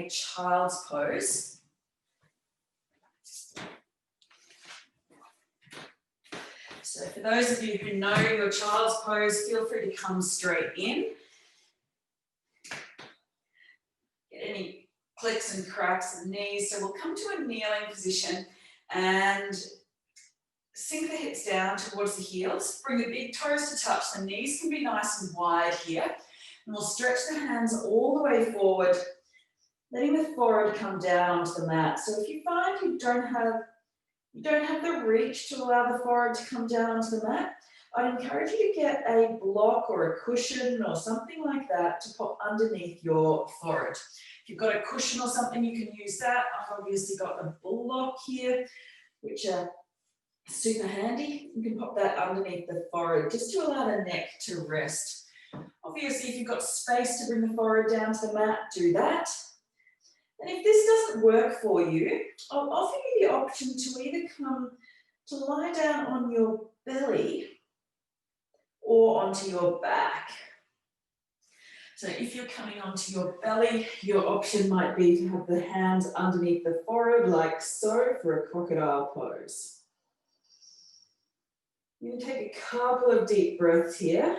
a child's pose. So for those of you who know your child's pose, feel free to come straight in. Get any clicks and cracks of the knees. So we'll come to a kneeling position and sink the hips down towards the heels. Bring the big toes to touch. The knees can be nice and wide here. And we'll stretch the hands all the way forward, letting the forehead come down onto the mat. So if you find you don't have the reach to allow the forehead to come down onto the mat, I'd encourage you to get a block or a cushion or something like that to pop underneath your forehead. If you've got a cushion or something, you can use that. I've obviously got a block here, which are super handy. You can pop that underneath the forehead just to allow the neck to rest. Obviously, if you've got space to bring the forehead down to the mat, do that. And if this doesn't work for you, I'll offer you the option to either come to lie down on your belly or onto your back. So if you're coming onto your belly, your option might be to have the hands underneath the forehead like so for a crocodile pose. You're going to take a couple of deep breaths here.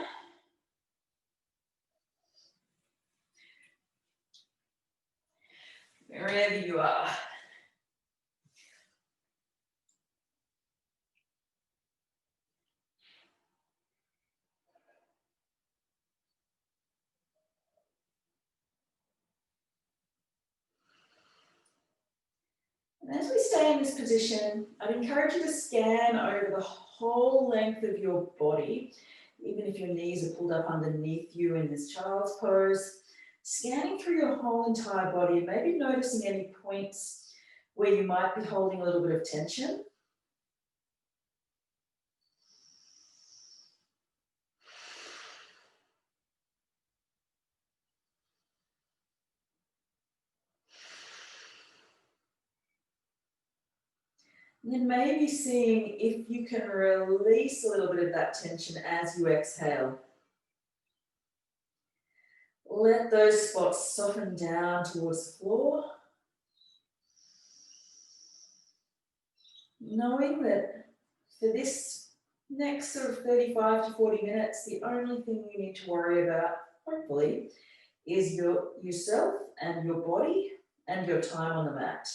Wherever you are. And as we stay in this position, I'd encourage you to scan over the whole length of your body, even if your knees are pulled up underneath you in this child's pose. Scanning through your whole entire body and maybe noticing any points where you might be holding a little bit of tension. And then maybe seeing if you can release a little bit of that tension as you exhale. Let those spots soften down towards the floor. Knowing that for this next sort of 35 to 40 minutes, the only thing you need to worry about, hopefully, is yourself and your body and your time on the mat.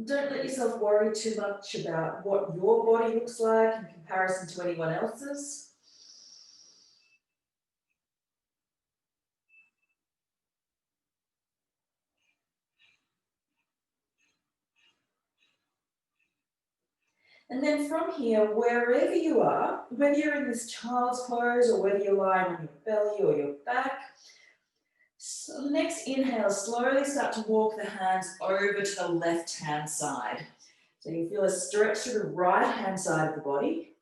Don't let yourself worry too much about what your body looks like in comparison to anyone else's. And then from here, wherever you are, whether you're in this child's pose or whether you're lying on your belly or your back, so the next inhale, slowly start to walk the hands over to the left-hand side. So you feel a stretch to the right-hand side of the body.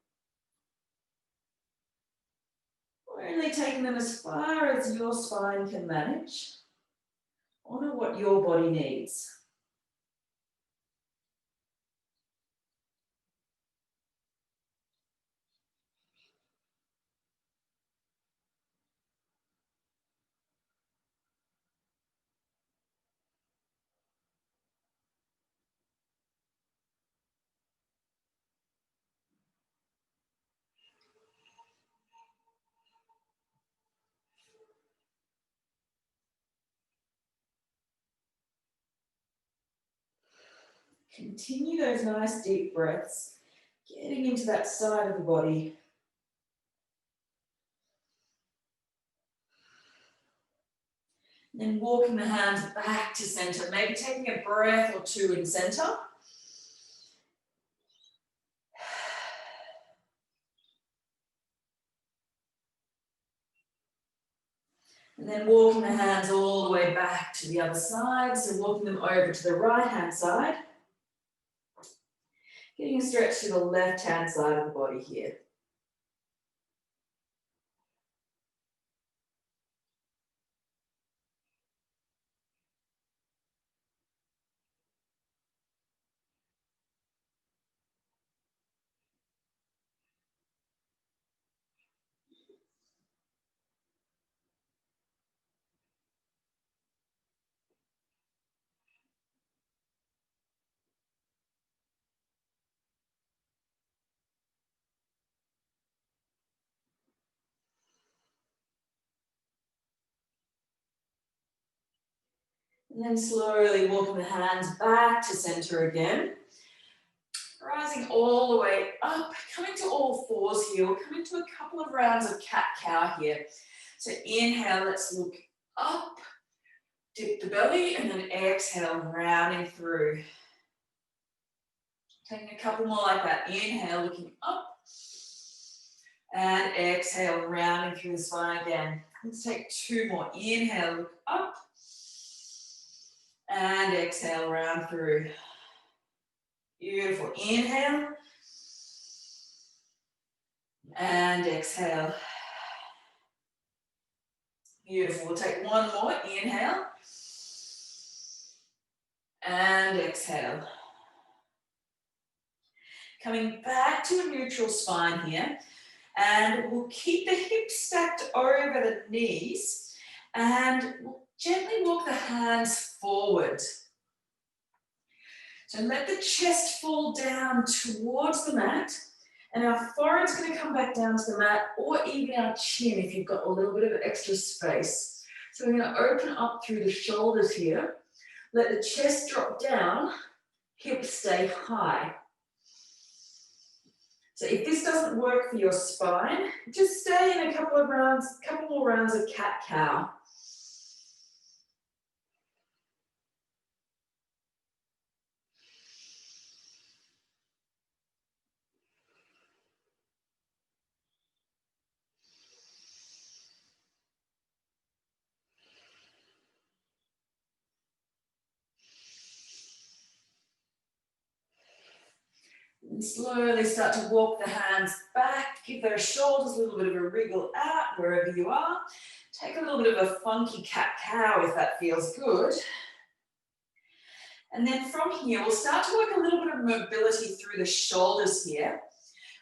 Only taking them as far as your spine can manage. Honor what your body needs. Continue those nice deep breaths, getting into that side of the body. And then walking the hands back to center, maybe taking a breath or two in center. And then walking the hands all the way back to the other side. So walking them over to the right-hand side. Getting a stretch to the left-hand side of the body here. And then slowly walking the hands back to center again. Rising all the way up, coming to all fours here. We'll come into a couple of rounds of cat-cow here. So inhale, let's look up, dip the belly, and then exhale, rounding through. Taking a couple more like that. Inhale, looking up, and exhale, rounding through the spine again. Let's take two more. Inhale, look up, and exhale, round through. Beautiful. Inhale, and exhale. Beautiful. We'll take one more. Inhale, and exhale. Coming back to a neutral spine here, and we'll keep the hips stacked over the knees, and we'll gently walk the hands forward. So let the chest fall down towards the mat, and our forehead's going to come back down to the mat, or even our chin if you've got a little bit of extra space. So we're going to open up through the shoulders here, let the chest drop down, hips stay high. So if this doesn't work for your spine, just stay in a couple more rounds of cat-cow. And slowly start to walk the hands back, give those shoulders a little bit of a wriggle out wherever you are. Take a little bit of a funky cat-cow if that feels good. And then from here, we'll start to work a little bit of mobility through the shoulders here.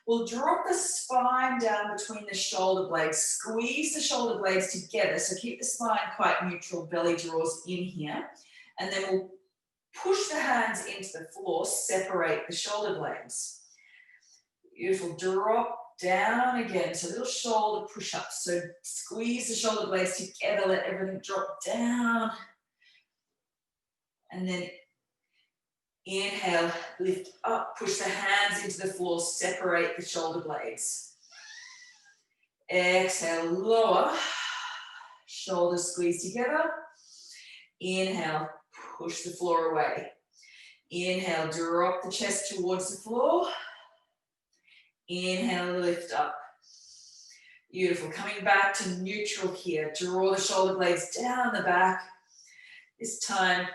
We'll drop the spine down between the shoulder blades, squeeze the shoulder blades together, so keep the spine quite neutral, belly draws in here. And then we'll push the hands into the floor, separate the shoulder blades. Beautiful, drop down again, so little shoulder push-up. So squeeze the shoulder blades together, let everything drop down. And then inhale, lift up, push the hands into the floor, separate the shoulder blades. Exhale, lower, shoulders squeeze together. Inhale, push the floor away. Inhale, drop the chest towards the floor. Inhale, lift up. Beautiful. Coming back to neutral here. Draw the shoulder blades down the back. This time,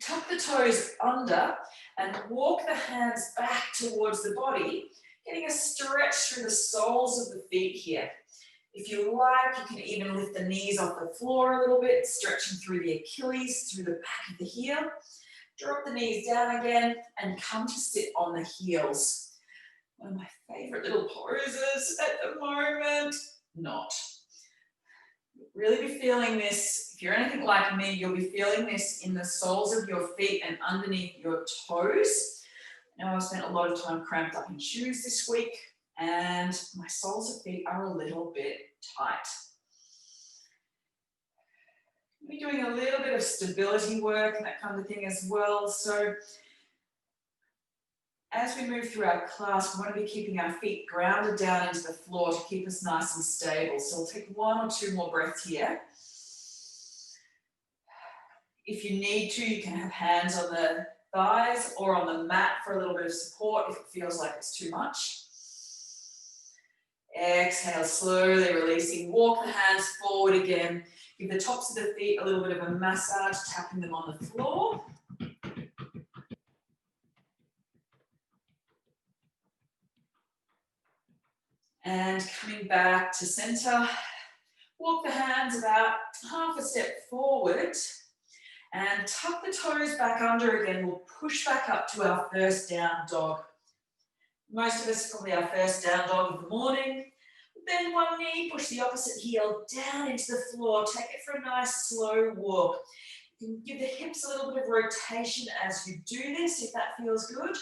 tuck the toes under and walk the hands back towards the body, getting a stretch through the soles of the feet here. If you like, you can even lift the knees off the floor a little bit, stretching through the Achilles, through the back of the heel. Drop the knees down again and come to sit on the heels. One of my favorite little poses at the moment. Not. You'll really be feeling this. If you're anything like me, you'll be feeling this in the soles of your feet and underneath your toes. Now I've spent a lot of time cramped up in shoes this week, and my soles of feet are a little bit tight. We're doing a little bit of stability work and that kind of thing as well. So as we move through our class, we want to be keeping our feet grounded down into the floor to keep us nice and stable. So we'll take one or two more breaths here. If you need to, you can have hands on the thighs or on the mat for a little bit of support if it feels like it's too much. Exhale, slowly releasing. Walk the hands forward again. Give the tops of the feet a little bit of a massage, tapping them on the floor. And coming back to center. Walk the hands about half a step forward and tuck the toes back under again. We'll push back up to our first down dog. Most of us probably our first down dog of the morning. Bend one knee, push the opposite heel down into the floor. Take it for a nice slow walk. You can give the hips a little bit of rotation as you do this, if that feels good.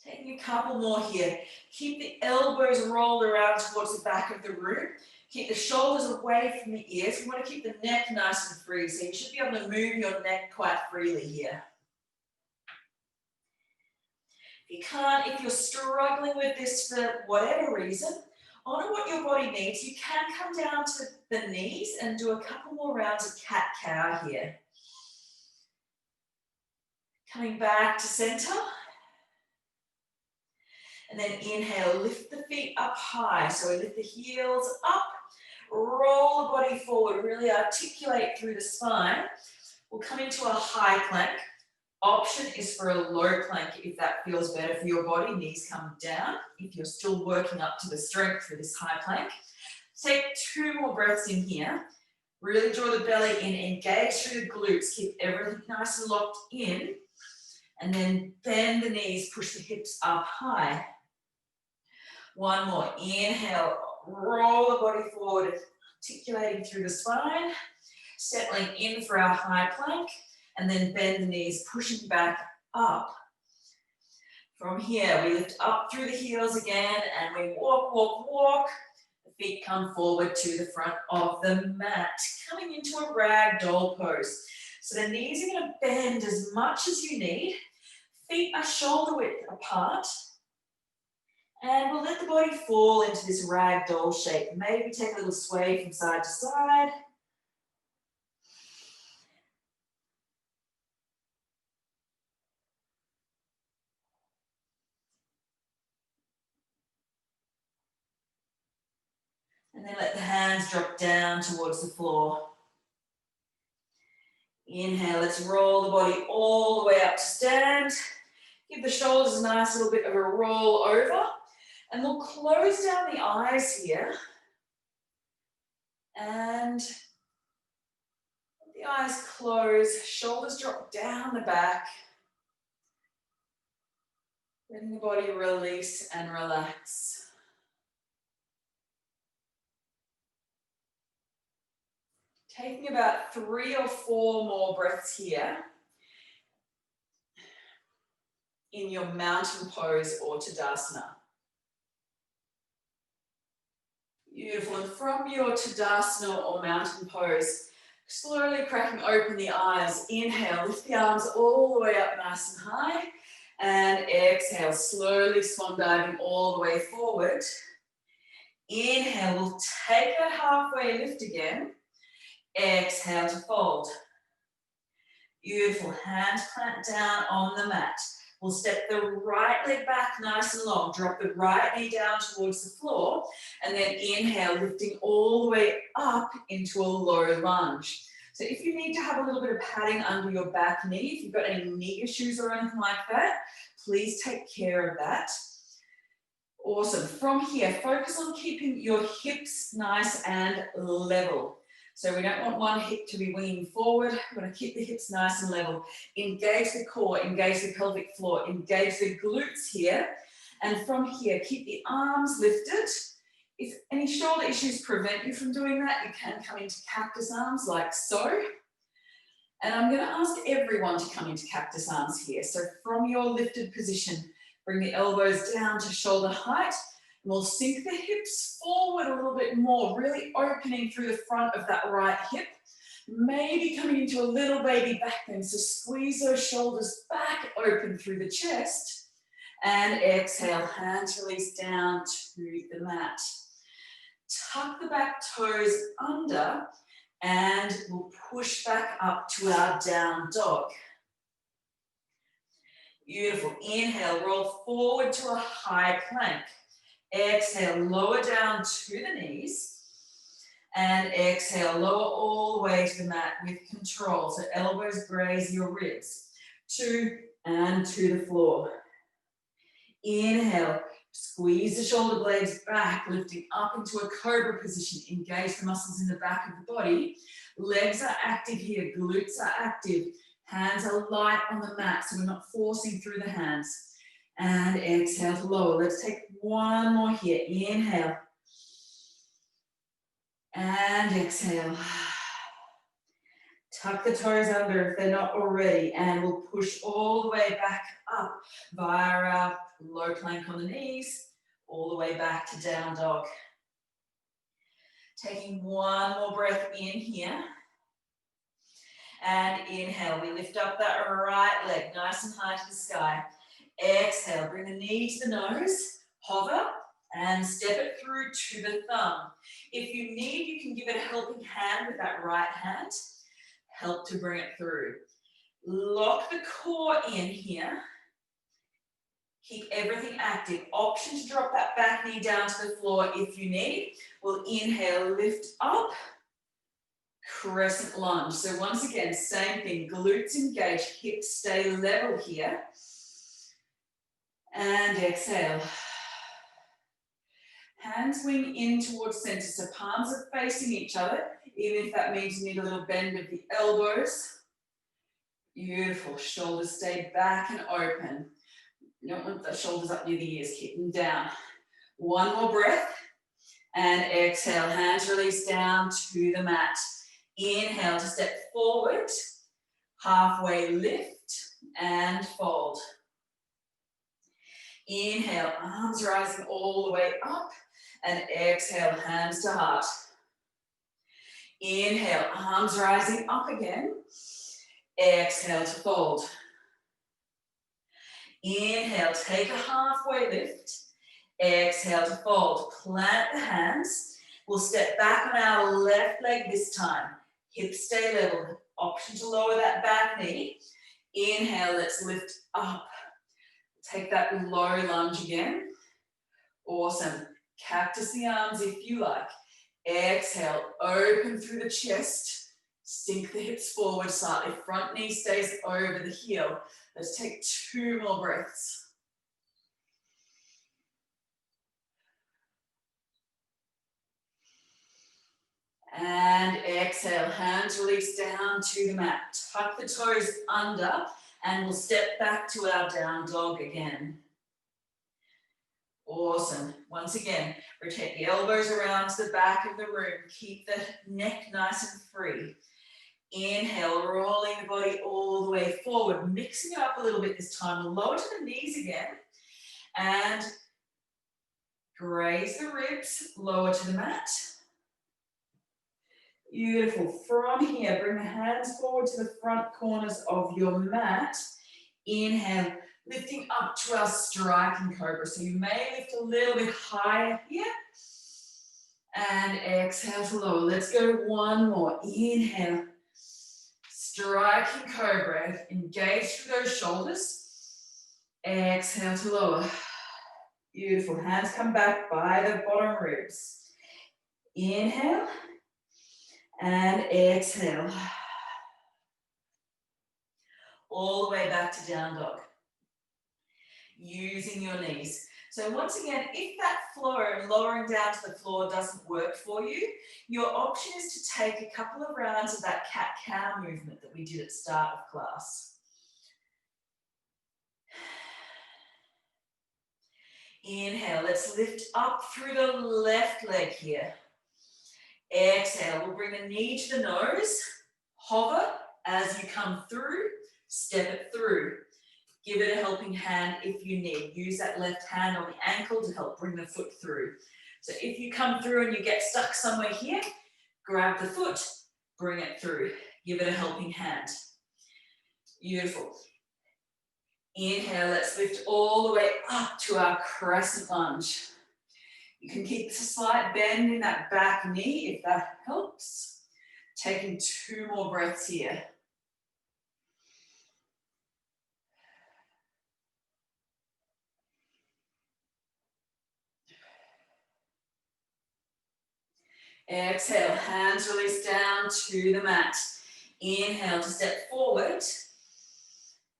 Taking a couple more here. Keep the elbows rolled around towards the back of the room. Keep the shoulders away from the ears. We want to keep the neck nice and free, so you should be able to move your neck quite freely here. If you can't, if you're struggling with this for whatever reason, honor what your body needs. You can come down to the knees and do a couple more rounds of cat-cow here. Coming back to center. And then inhale, lift the feet up high. So we lift the heels up, roll the body forward, really articulate through the spine. We'll come into a high plank. Option is for a low plank if that feels better for your body. Knees come down if you're still working up to the strength for this high plank. Take 2 more breaths in here. Really draw the belly in, engage through the glutes, keep everything nice and locked in. And then bend the knees, push the hips up high. One more, inhale, roll the body forward, articulating through the spine, settling in for our high plank, and then bend the knees, pushing back up. From here, we lift up through the heels again, and we walk, walk, walk. The feet come forward to the front of the mat, coming into a ragdoll pose. So the knees are going to bend as much as you need. Feet are shoulder width apart. And we'll let the body fall into this ragdoll shape. Maybe take a little sway from side to side. And then let the hands drop down towards the floor. Inhale, let's roll the body all the way up to stand. Give the shoulders a nice little bit of a roll over. And we'll close down the eyes here. And let the eyes close, shoulders drop down the back. Letting the body release and relax. Taking about 3 or 4 more breaths here in your mountain pose or Tadasana. Beautiful. And from your Tadasana or mountain pose, slowly cracking open the eyes. Inhale, lift the arms all the way up nice and high. And exhale, slowly swan diving all the way forward. Inhale, we'll take that halfway lift again. Exhale to fold. Beautiful. Hands plant down on the mat. We'll step the right leg back nice and long. Drop the right knee down towards the floor. And then inhale, lifting all the way up into a low lunge. So if you need to have a little bit of padding under your back knee, if you've got any knee issues or anything like that, please take care of that. Awesome. From here, focus on keeping your hips nice and level. So we don't want one hip to be winging forward. We're going to keep the hips nice and level. Engage the core, engage the pelvic floor, engage the glutes here. And from here, keep the arms lifted. If any shoulder issues prevent you from doing that, you can come into cactus arms like so. And I'm going to ask everyone to come into cactus arms here. So from your lifted position, bring the elbows down to shoulder height. And we'll sink the hips forward a little bit more, really opening through the front of that right hip. Maybe coming into a little baby back bend. So squeeze those shoulders back open through the chest. And exhale, hands release down to the mat. Tuck the back toes under and we'll push back up to our down dog. Beautiful. Inhale, roll forward to a high plank. Exhale, lower down to the knees. And exhale, lower all the way to the mat with control. So elbows graze your ribs. 2 and to the floor. Inhale, squeeze the shoulder blades back, lifting up into a cobra position. Engage the muscles in the back of the body. Legs are active here, glutes are active. Hands are light on the mat, so we're not forcing through the hands. And exhale to lower. Let's take one more here. Inhale. And exhale. Tuck the toes under if they're not already, and we'll push all the way back up via our low plank on the knees, all the way back to down dog. Taking one more breath in here. And inhale, we lift up that right leg, nice and high to the sky. Exhale, bring the knee to the nose, hover, and step it through to the thumb. If you need, you can give it a helping hand with that right hand. Help to bring it through. Lock the core in here. Keep everything active. Option to drop that back knee down to the floor if you need. We'll inhale, lift up, crescent lunge. So once again, same thing. Glutes engage, hips stay level here. And exhale. Hands wing in towards center, so palms are facing each other, even if that means you need a little bend of the elbows. Beautiful. Shoulders stay back and open. You don't want the shoulders up near the ears, keep them down. One more breath. And exhale, hands release down to the mat. Inhale to step forward, halfway lift and fold. Inhale, arms rising all the way up, and exhale, hands to heart. Inhale, arms rising up again. Exhale to fold. Inhale, take a halfway lift. Exhale to fold. Plant the hands. We'll step back on our left leg this time. Hips stay level. Option to lower that back knee. Inhale, let's lift up. Take that low lunge again. Awesome. Cactus the arms if you like. Exhale, open through the chest. Sink the hips forward slightly. Front knee stays over the heel. Let's take 2 more breaths. And exhale, hands release down to the mat. Tuck the toes under and we'll step back to our down dog again. Awesome. Once again, rotate the elbows around to the back of the room. Keep the neck nice and free. Inhale, rolling the body all the way forward, mixing it up a little bit this time. Lower to the knees again and graze the ribs, lower to the mat. Beautiful. From here, bring the hands forward to the front corners of your mat. Inhale, lifting up to our striking cobra. So you may lift a little bit higher here. And exhale to lower. Let's go one more. Inhale. Striking cobra. Engage through those shoulders. Exhale to lower. Beautiful. Hands come back by the bottom ribs. Inhale. And exhale. All the way back to down dog. Using your knees. So once again, if that flow, lowering down to the floor doesn't work for you, your option is to take a couple of rounds of that cat-cow movement that we did at the start of class. Inhale, let's lift up through the left leg here. Exhale, we'll bring the knee to the nose, hover as you come through, step it through. Give it a helping hand if you need. Use that left hand on the ankle to help bring the foot through. So if you come through and you get stuck somewhere here, grab the foot, bring it through. Give it a helping hand. Beautiful. Inhale, let's lift all the way up to our crescent lunge. You can keep a slight bend in that back knee if that helps. Taking 2 more breaths here. Exhale, hands release down to the mat. Inhale to step forward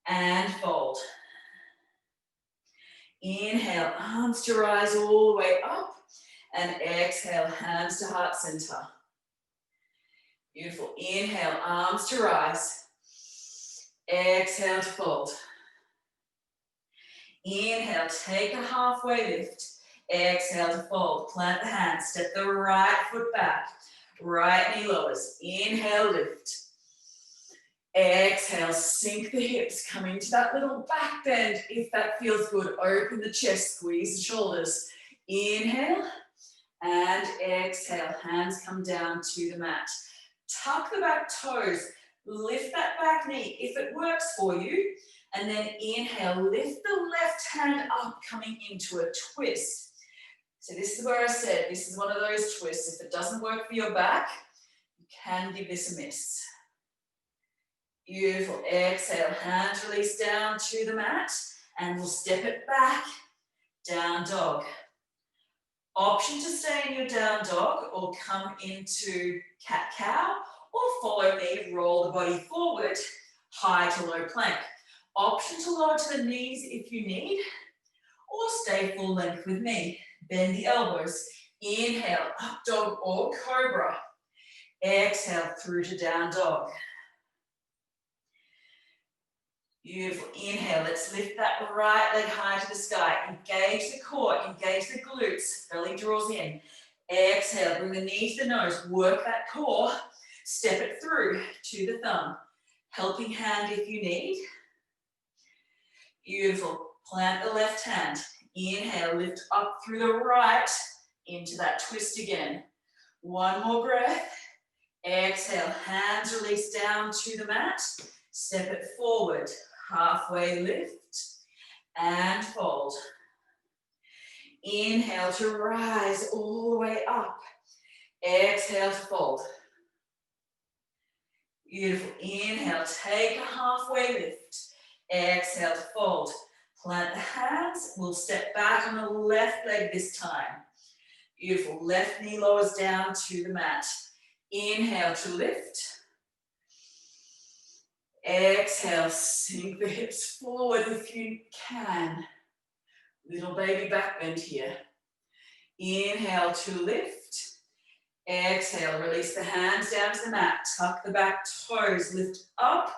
and fold. Inhale, arms to rise all the way up. And exhale, hands to heart center. Beautiful. Inhale, arms to rise. Exhale to fold. Inhale, take a halfway lift. Exhale to fold. Plant the hands. Step the right foot back. Right knee lowers. Inhale, lift. Exhale, sink the hips, come into that little back bend. If that feels good, open the chest, squeeze the shoulders. Inhale and exhale, hands come down to the mat. Tuck the back toes, lift that back knee if it works for you, and then inhale, lift the left hand up, coming into a twist. So this is where I said, this is one of those twists. If it doesn't work for your back, you can give this a miss. Beautiful. Exhale, hands release down to the mat, and we'll step it back, down dog. Option to stay in your down dog or come into cat-cow, or follow me, roll the body forward, high to low plank. Option to lower to the knees if you need, or stay full length with me. Bend the elbows. Inhale, up dog or cobra. Exhale, through to down dog. Beautiful. Inhale, let's lift that right leg high to the sky. Engage the core, engage the glutes. Belly draws in. Exhale, bring the knee to the nose. Work that core. Step it through to the thumb. Helping hand if you need. Beautiful. Plant the left hand. Inhale, lift up through the right into that twist again. One more breath. Exhale, hands release down to the mat. Step it forward. Halfway lift and fold. Inhale to rise all the way up. Exhale to fold. Beautiful. Inhale, take a halfway lift. Exhale to fold. Plant the hands. We'll step back on the left leg this time. Beautiful. Left knee lowers down to the mat. Inhale to lift. Exhale, sink the hips forward if you can. Little baby back bend here. Inhale to lift. Exhale, release the hands down to the mat. Tuck the back toes, lift up.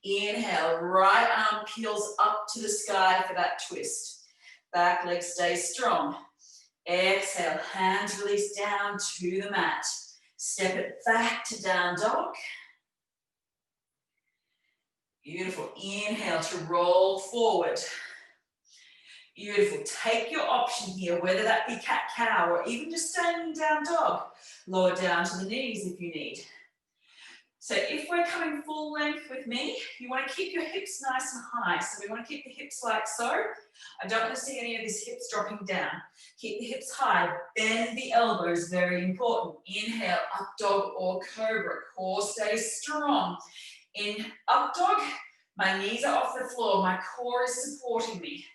Inhale, right arm peels up to the sky for that twist. Back leg stays strong. Exhale, hands release down to the mat. Step it back to down dog. Beautiful. Inhale to roll forward. Beautiful. Take your option here, whether that be cat-cow or even just standing down dog. Lower down to the knees if you need. So if we're coming full length with me, you want to keep your hips nice and high. So we want to keep the hips like so. I don't want to see any of these hips dropping down. Keep the hips high. Bend the elbows, very important. Inhale, up dog or cobra. Core stays strong. In up dog, my knees are off the floor. My core is supporting me.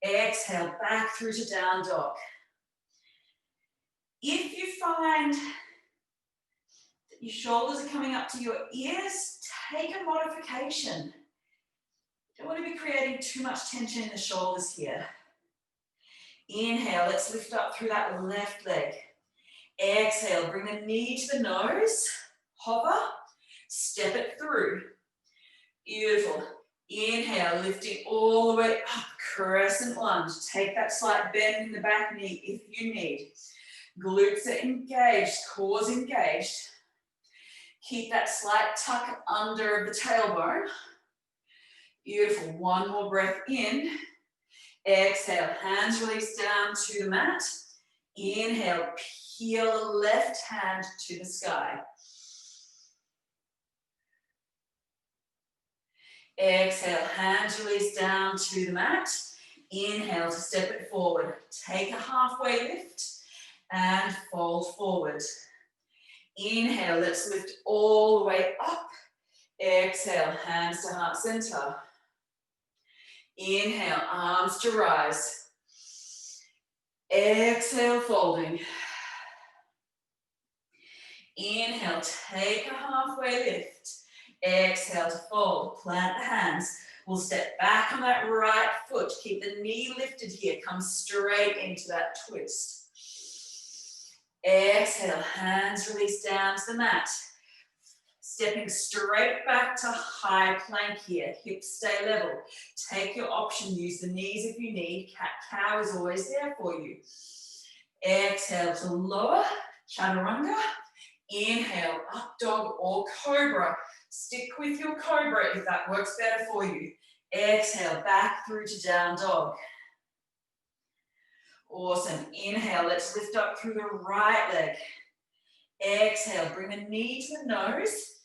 Exhale, back through to down dog. If you find that your shoulders are coming up to your ears, take a modification. You don't want to be creating too much tension in the shoulders here. Inhale, let's lift up through that left leg. Exhale, bring the knee to the nose, hover, step it through. Beautiful. Inhale, lifting all the way up, crescent lunge. Take that slight bend in the back knee if you need. Glutes are engaged, core's engaged. Keep that slight tuck under the tailbone. Beautiful. One more breath in. Exhale, hands release down to the mat. Inhale, peel the left hand to the sky. Exhale, hands release down to the mat. Inhale to step it forward. Take a halfway lift and fold forward. Inhale, let's lift all the way up. Exhale, hands to heart center. Inhale, arms to rise. Exhale, folding. Inhale, take a halfway lift. Exhale to fold. Plant the hands. We'll step back on that right foot. Keep the knee lifted here. Come straight into that twist. Exhale, hands release down to the mat. Stepping straight back to high plank here. Hips stay level. Take your option. Use the knees if you need. Cat-cow is always there for you. Exhale to lower. Chaturanga. Inhale, up dog or cobra. Stick with your cobra if that works better for you. Exhale, back through to down dog. Awesome. Inhale, let's lift up through the right leg. Exhale, bring the knee to the nose.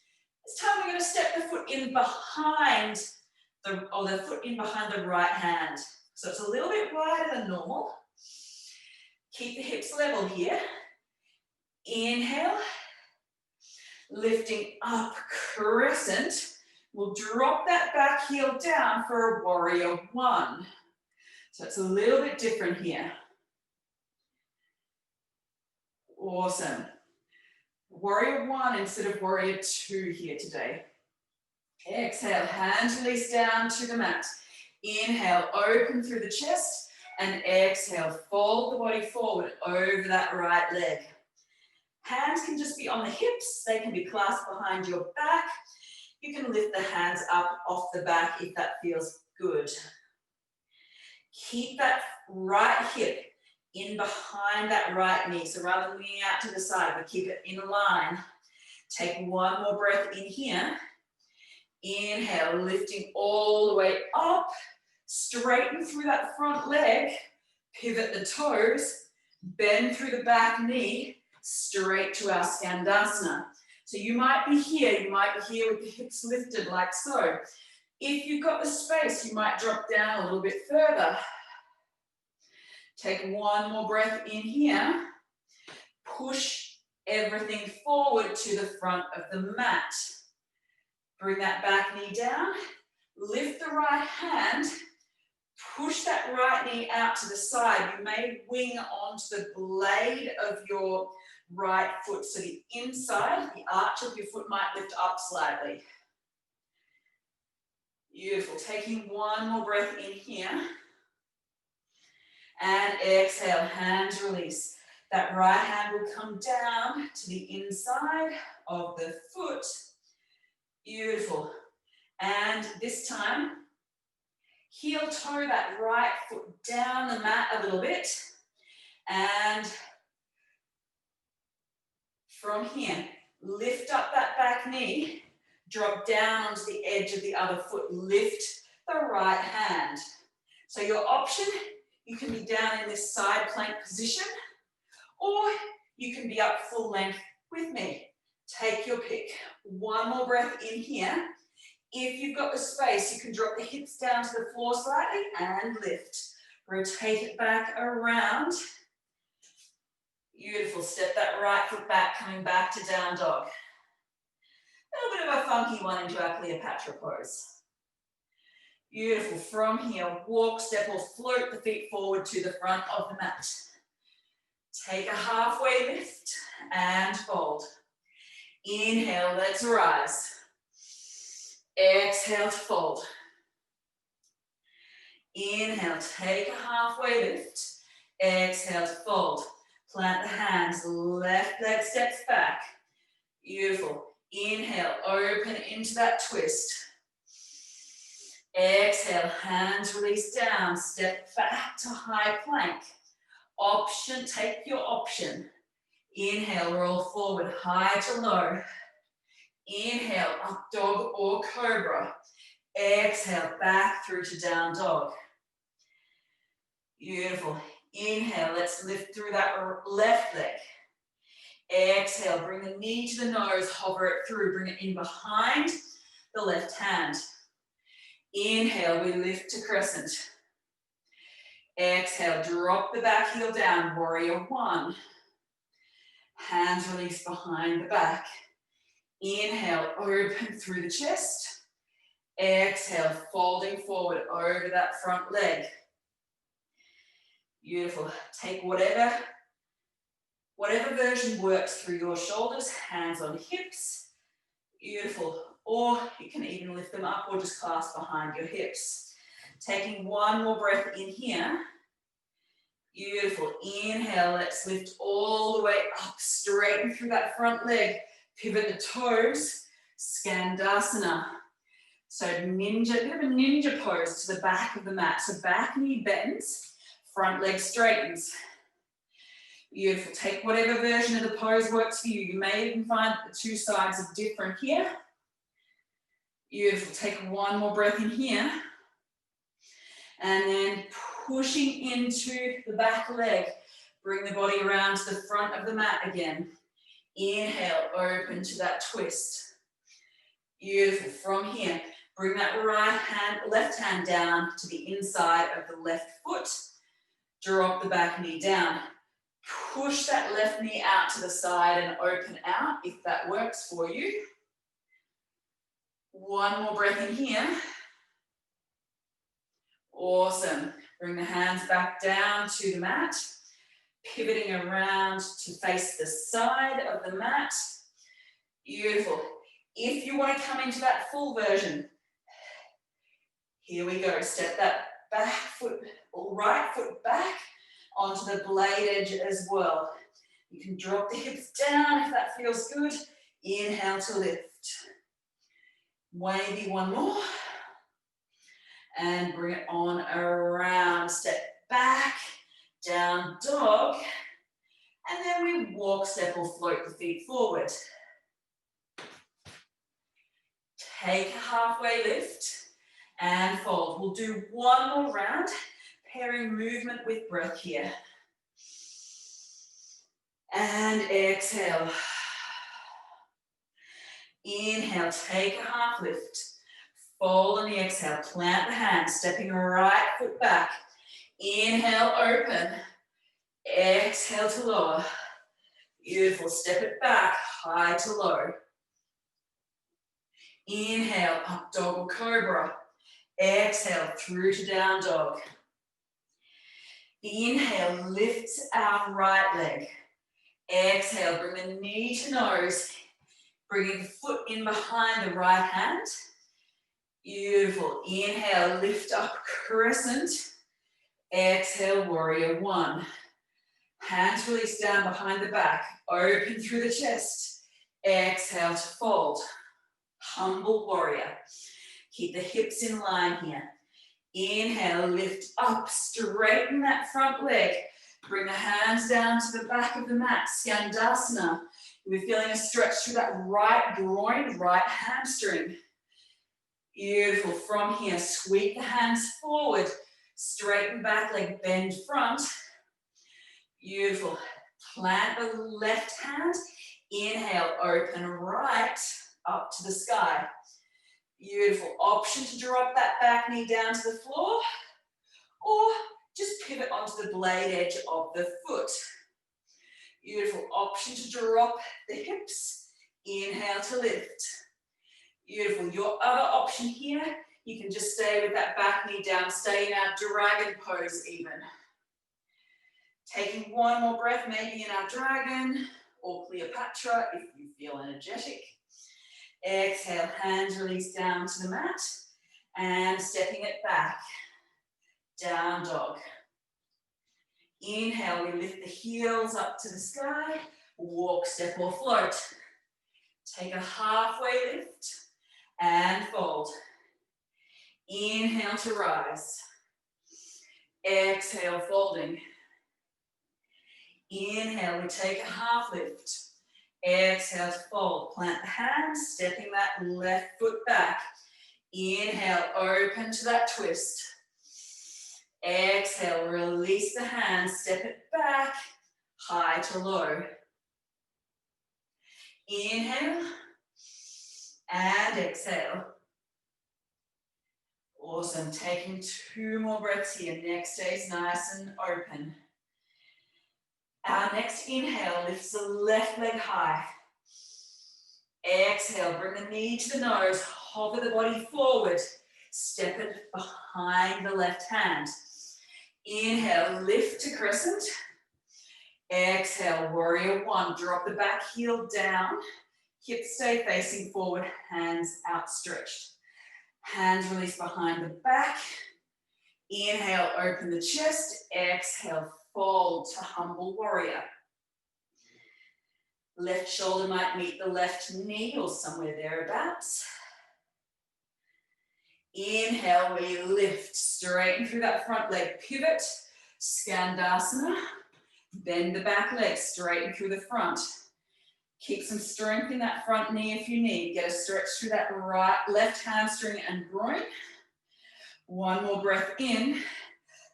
This time we're going to step the foot in behind the foot in behind the right hand. So it's a little bit wider than normal. Keep the hips level here. Inhale, lifting up, crescent. We'll drop that back heel down for a warrior one. So it's a little bit different here. Awesome. Warrior one instead of warrior two here today. Exhale, hands release down to the mat. Inhale, open through the chest, and exhale, fold the body forward over that right leg. Hands can just be on the hips, they can be clasped behind your back. You can lift the hands up off the back if that feels good. Keep that right hip in behind that right knee. So rather than leaning out to the side, we keep it in line. Take one more breath in here. Inhale, lifting all the way up. Straighten through that front leg. Pivot the toes. Bend through the back knee. Straight to our Skandasana. So you might be here with the hips lifted like so. If you've got the space, you might drop down a little bit further. Take one more breath in here. Push everything forward to the front of the mat. Bring that back knee down. Lift the right hand. Push that right knee out to the side. You may wing onto the blade of your right foot. So the inside, the arch of your foot might lift up slightly. Beautiful. Taking one more breath in here. And exhale, hands release. That right hand will come down to the inside of the foot. Beautiful. And this time, heel toe that right foot down the mat a little bit. And from here, lift up that back knee. Drop down onto the edge of the other foot. Lift the right hand. So your option, you can be down in this side plank position, or you can be up full length with me. Take your pick. One more breath in here. If you've got the space, you can drop the hips down to the floor slightly and lift. Rotate it back around. Beautiful. Step that right foot back, coming back to down dog. A little bit of a funky one into our Cleopatra pose. Beautiful. From here, walk, step, or float the feet forward to the front of the mat. Take a halfway lift and fold. Inhale, let's rise. Exhale to fold. Inhale, take a halfway lift. Exhale to fold. Plant the hands, left leg steps back. Beautiful. Inhale, open into that twist. Exhale, hands release down, step back to high plank. Option, take your option. Inhale, roll forward, high to low. Inhale, up dog or cobra. Exhale, back through to down dog. Beautiful. Inhale, let's lift through that left leg. Exhale, bring the knee to the nose, hover it through, bring it in behind the left hand. Inhale, we lift to crescent. Exhale, drop the back heel down, warrior one. Hands release behind the back. Inhale, open through the chest. Exhale, folding forward over that front leg. Beautiful. Take whatever version works through your shoulders, hands on hips. Beautiful. Or you can even lift them up or just clasp behind your hips. Taking one more breath in here. Beautiful. Inhale, let's lift all the way up, straighten through that front leg. Pivot the toes, Skandasana. So bit of a ninja pose to the back of the mat. So back knee bends, front leg straightens. Beautiful. Take whatever version of the pose works for you. You may even find that the two sides are different here. Beautiful. Take one more breath in here. And then pushing into the back leg. Bring the body around to the front of the mat again. Inhale, open to that twist. Beautiful. From here, bring that left hand down to the inside of the left foot. Drop the back knee down. Push that left knee out to the side and open out if that works for you. One more breath in here. Awesome. Bring the hands back down to the mat. Pivoting around to face the side of the mat. Beautiful. If you want to come into that full version, here we go. Step that back foot, or right foot back onto the blade edge as well. You can drop the hips down if that feels good. Inhale to lift. Maybe one more. And bring it on around. Step back, down dog. And then we walk, step, or float the feet forward. Take a halfway lift and fold. We'll do one more round, pairing movement with breath here. And exhale. Inhale, take a half lift. Fold on the exhale, plant the hands, stepping right foot back. Inhale, open. Exhale to lower. Beautiful, step it back, high to low. Inhale, up dog or cobra. Exhale, through to down dog. Inhale, lifts our right leg. Exhale, bring the knee to nose. Bringing the foot in behind the right hand. Beautiful. Inhale, lift up, crescent. Exhale, warrior one. Hands release down behind the back. Open through the chest. Exhale to fold. Humble warrior. Keep the hips in line here. Inhale, lift up, straighten that front leg. Bring the hands down to the back of the mat, Skandasana. We're feeling a stretch through that right groin, right hamstring. Beautiful. From here, sweep the hands forward, straighten back leg, bend front. Beautiful. Plant the left hand. Inhale, open right up to the sky. Beautiful. Option to drop that back knee down to the floor, or just pivot onto the blade edge of the foot. Beautiful. Option to drop the hips. Inhale to lift. Beautiful. Your other option here, you can just stay with that back knee down, stay in our dragon pose even. Taking one more breath, maybe in our dragon or Cleopatra if you feel energetic. Exhale, hands release down to the mat and stepping it back. Down dog. Inhale, we lift the heels up to the sky. Walk, step, or float. Take a halfway lift and fold. Inhale to rise. Exhale, folding. Inhale, we take a half lift. Exhale to fold. Plant the hands, stepping that left foot back. Inhale, open to that twist. Exhale, release the hands, step it back, high to low. Inhale and exhale. Awesome. Taking two more breaths here. Neck stays nice and open. Our next inhale lifts the left leg high. Exhale, bring the knee to the nose, hover the body forward, step it behind the left hand. Inhale, lift to crescent. Exhale, warrior one, drop the back heel down, hips stay facing forward, hands outstretched. Hands release behind the back. Inhale, open the chest. Exhale, fold to humble warrior. Left shoulder might meet the left knee or somewhere thereabouts. Inhale, we lift, straighten through that front leg, pivot, Skandasana. Bend the back leg, straighten through the front. Keep some strength in that front knee if you need. Get a stretch through that left hamstring and groin. One more breath in.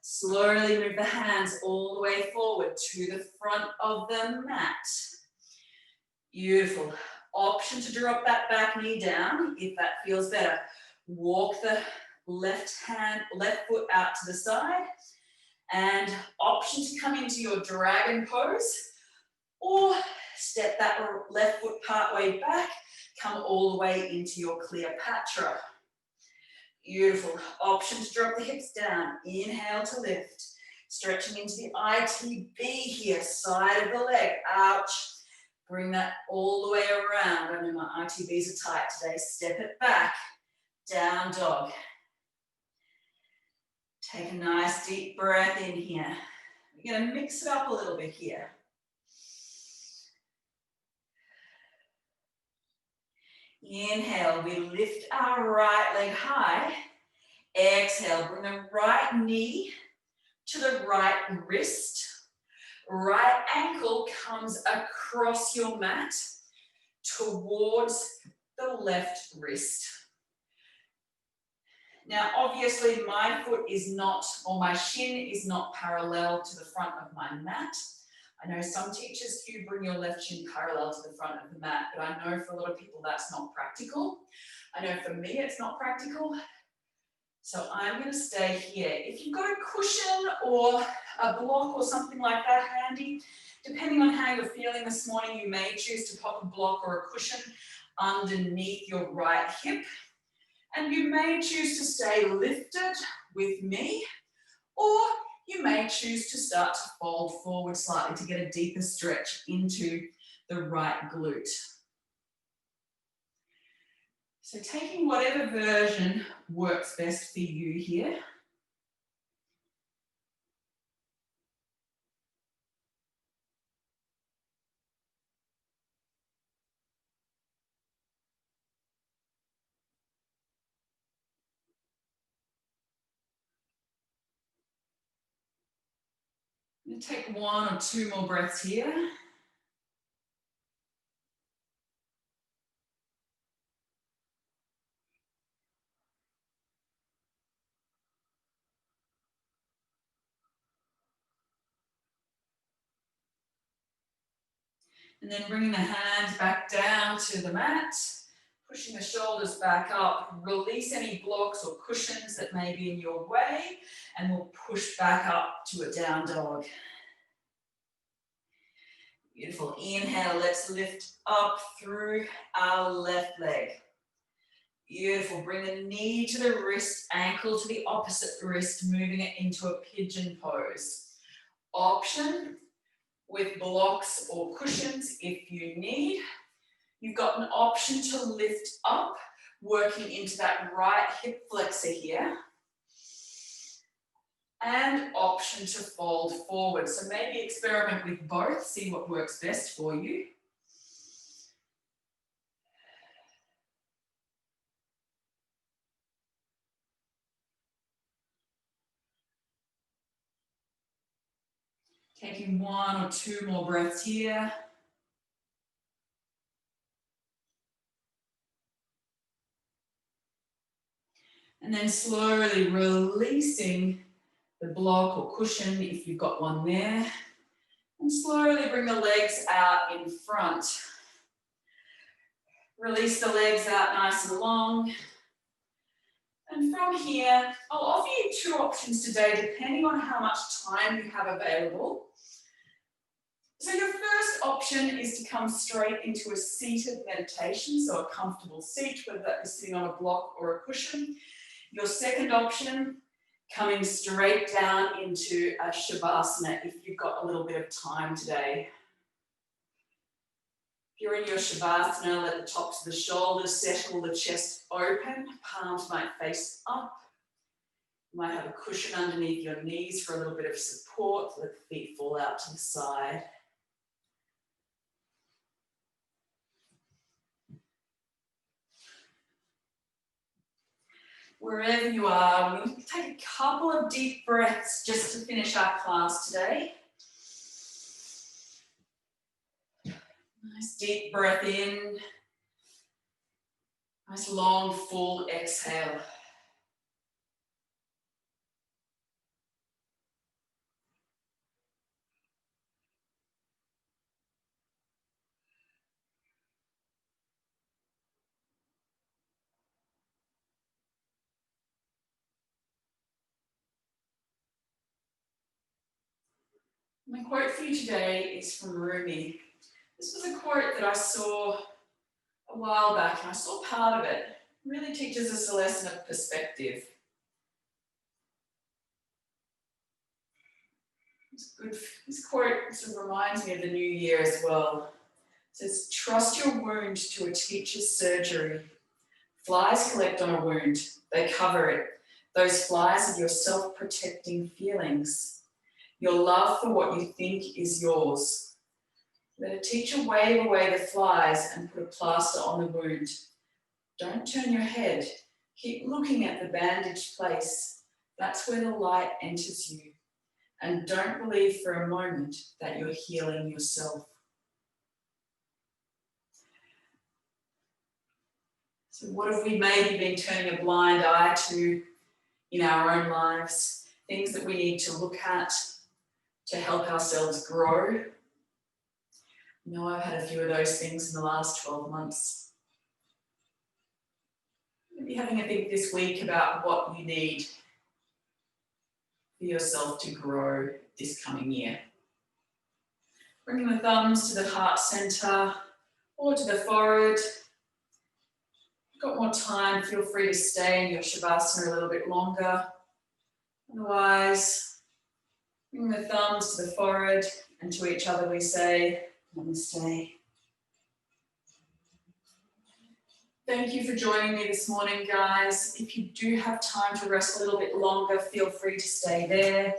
Slowly move the hands all the way forward to the front of the mat. Beautiful. Option to drop that back knee down if that feels better. Walk the left foot out to the side, and option to come into your dragon pose, or step that left foot part way back, come all the way into your Cleopatra. Beautiful. Option to drop the hips down. Inhale to lift. Stretching into the ITB here, side of the leg. Ouch. Bring that all the way around. I know my ITBs are tight today. Step it back. Down dog. Take a nice deep breath in here. We're going to mix it up a little bit here. Inhale, we lift our right leg high. Exhale, bring the right knee to the right wrist. Right ankle comes across your mat towards the left wrist. Now, obviously, my foot is not, or my shin is not parallel to the front of my mat. I know some teachers, you bring your left shin parallel to the front of the mat, but I know for a lot of people that's not practical. I know for me it's not practical. So I'm going to stay here. If you've got a cushion or a block or something like that handy, depending on how you're feeling this morning, you may choose to pop a block or a cushion underneath your right hip. And you may choose to stay lifted with me, or you may choose to start to fold forward slightly to get a deeper stretch into the right glute. So taking whatever version works best for you here. I'm going to take one or two more breaths here. And then bringing the hands back down to the mat, pushing the shoulders back up, release any blocks or cushions that may be in your way, and we'll push back up to a down dog. Beautiful. Inhale, let's lift up through our left leg. Beautiful. Bring the knee to the wrist, ankle to the opposite wrist, moving it into a pigeon pose. Option with blocks or cushions if you need. You've got an option to lift up, working into that right hip flexor here. And option to fold forward. So maybe experiment with both, see what works best for you. Taking one or two more breaths here. And then slowly releasing the block or cushion if you've got one there. And slowly bring the legs out in front. Release the legs out nice and long. And from here, I'll offer you two options today depending on how much time you have available. So your first option is to come straight into a seated meditation, so a comfortable seat, whether that is sitting on a block or a cushion. Your second option, coming straight down into a Shavasana if you've got a little bit of time today. If you're in your Shavasana, let the tops of the shoulders settle, the chest open, palms might face up. You might have a cushion underneath your knees for a little bit of support, let the feet fall out to the side. Wherever you are, we're going to take a couple of deep breaths just to finish our class today. Nice deep breath in. Nice long, full exhale. My quote for you today is from Rumi. This was a quote that I saw a while back, and I saw part of it. It really teaches us a lesson of perspective. It's good. This quote sort of reminds me of the new year as well. It says, "Trust your wound to a teacher's surgery. Flies collect on a wound. They cover it. Those flies are your self-protecting feelings. Your love for what you think is yours. Let a teacher wave away the flies and put a plaster on the wound. Don't turn your head. Keep looking at the bandaged place. That's where the light enters you. And don't believe for a moment that you're healing yourself." So what have we maybe been turning a blind eye to in our own lives? Things that we need to look at to help ourselves grow. I know I've had a few of those things in the last 12 months. Maybe having a think this week about what you need for yourself to grow this coming year. Bringing the thumbs to the heart center or to the forehead. If you've got more time, feel free to stay in your Shavasana a little bit longer. Otherwise, bring the thumbs to the forehead, and to each other we say, Namaste. Thank you for joining me this morning, guys. If you do have time to rest a little bit longer, feel free to stay there.